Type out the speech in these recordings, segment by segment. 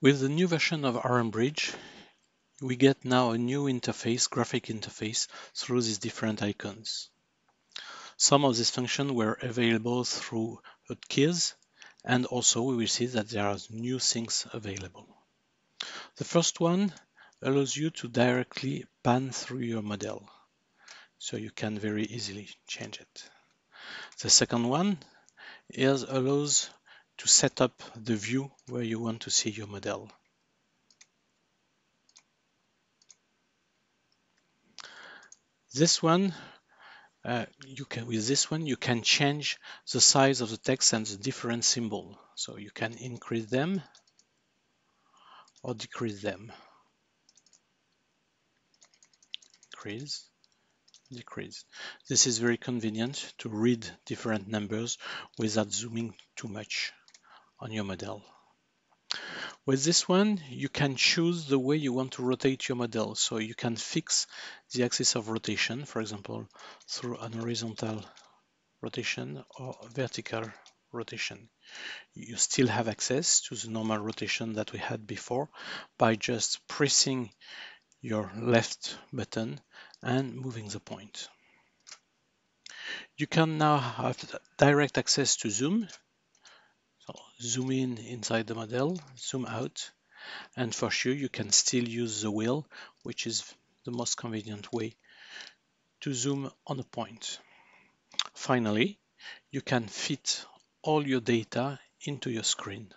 With the new version of RMBridge, we get now a new interface, graphic interface, through these different icons. Some of these functions were available through hotkeys, and also we will see that there are new things available. The first one allows you to directly pan through your model, so you can very easily change it. The second one allows to set up the view where you want to see your model. This one, with this one, you can change the size of the text and the different symbol. So you can increase them or decrease them. Increase, decrease. This is very convenient to read different numbers without zooming too much on your model. With this one, you can choose the way you want to rotate your model. So you can fix the axis of rotation, for example, through an horizontal rotation or vertical rotation. You still have access to the normal rotation that we had before by just pressing your left button and moving the point. You can now have direct access to zoom. So zoom in inside the model, zoom out, and for sure you can still use the wheel, which is the most convenient way to zoom on a point. Finally, you can fit all your data into your screen.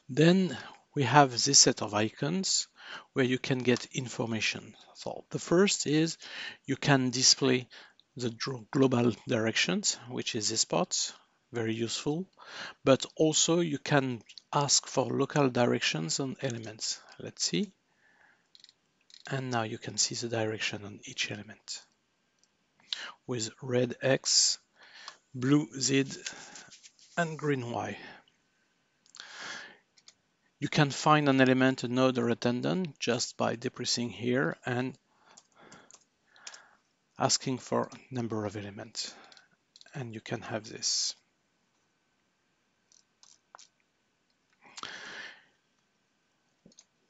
Then we have this set of icons where you can get information. So the first is you can display the global directions, which is this part, very useful, but also you can ask for local directions on elements. Let's see. And now you can see the direction on each element with red X, blue Z, and green Y. You can find an element, a node, or a tendon just by depressing here and asking for number of elements. And you can have this.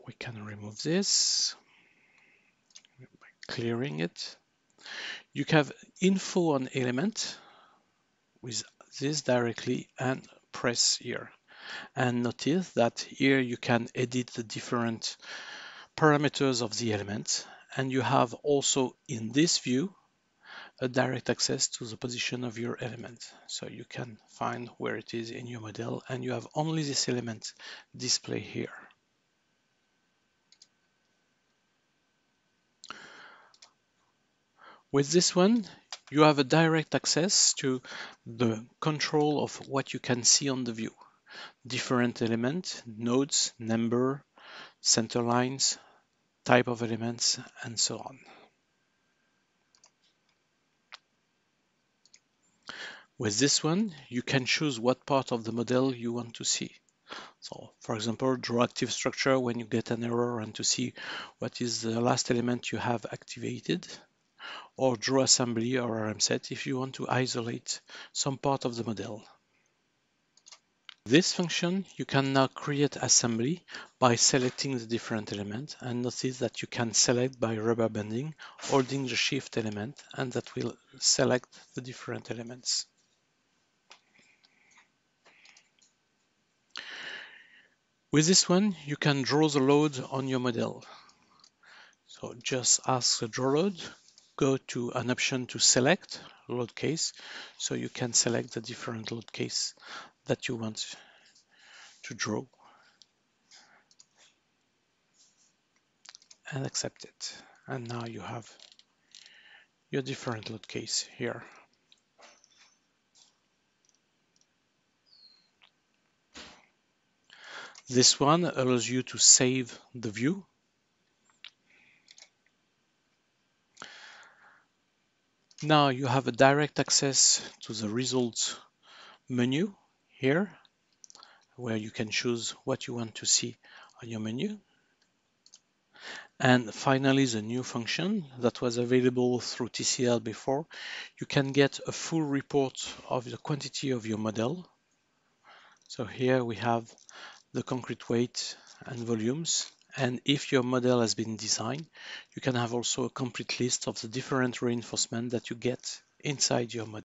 We can remove this by clearing it. You have info on element with this directly and press here. And notice that here you can edit the different parameters of the element, and you have also in this view a direct access to the position of your element. So you can find where it is in your model, and you have only this element displayed here. With this one, you have a direct access to the control of what you can see on the view. Different elements, nodes, number, center lines, type of elements, and so on. With this one, you can choose what part of the model you want to see. So, for example, draw active structure when you get an error and to see what is the last element you have activated, or draw assembly or RM set if you want to isolate some part of the model. This function, you can now create assembly by selecting the different element, and notice that you can select by rubber banding, holding the shift element, and that will select the different elements. With this one, you can draw the load on your model. So just ask the draw load, go to an option to select load case, so you can select the different load case that you want to draw and accept it. And now you have your different load case here. This one allows you to save the view. Now you have a direct access to the results menu here, where you can choose what you want to see on your menu. And finally, the new function that was available through TCL before, you can get a full report of the quantity of your model. So here we have the concrete weight and volumes. And if your model has been designed, you can have also a complete list of the different reinforcements that you get inside your model.